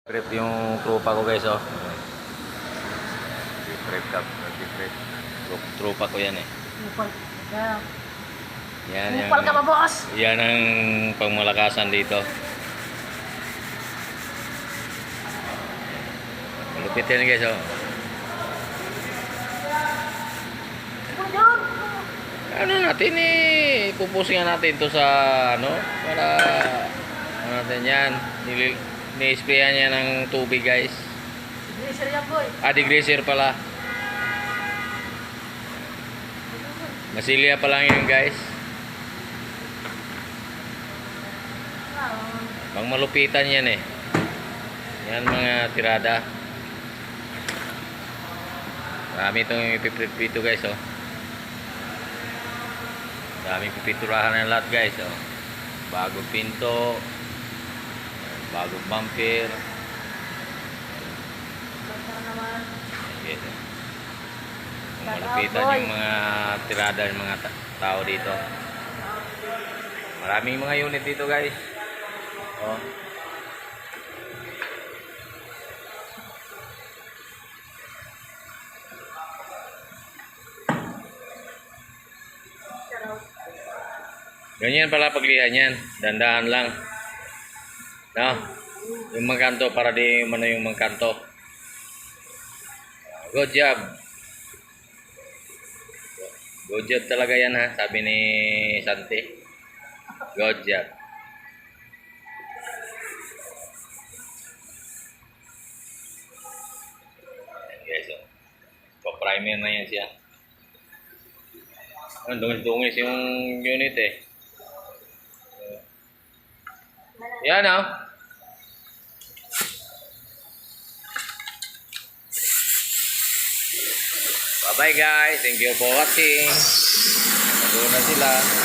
Trip yung tropa ko guys, oh. Trip cup, trip. Tropa ko yan eh. Upal ka. Yan Upal ka ba, boss? Yan ang pangmalakasan dito. Malupit yan guys, oh. Ano natin eh, pupusingan natin to sa ano, para ano natin yan, ni-sprayan niya ng tubig guys. Degreaser yan, boy. Degreaser pala. Masilya pa lang yun guys. Pang malupitan yan eh. Yan mga tirada. Marami itong ipipito guys, oh. Daming pipiturahan ng lahat guys, oh. Bagong pinto, bagong bumper. Yes, oh. Malupitan yung mga tirada ng mga tao dito. Maraming mga unit dito guys, oh. Ganyan pala paglihan yan. Dandahan lang. No? Yung mangkanto para di mano yung mangkanto. Good job. Good job talaga yan ha. Sabi ni Santi. Good job. Yes, oh. Pa-primer na yan siya. Dungis-dungis yung unit eh. Yan oh. Bye bye guys. Thank you for watching. Naguna sila.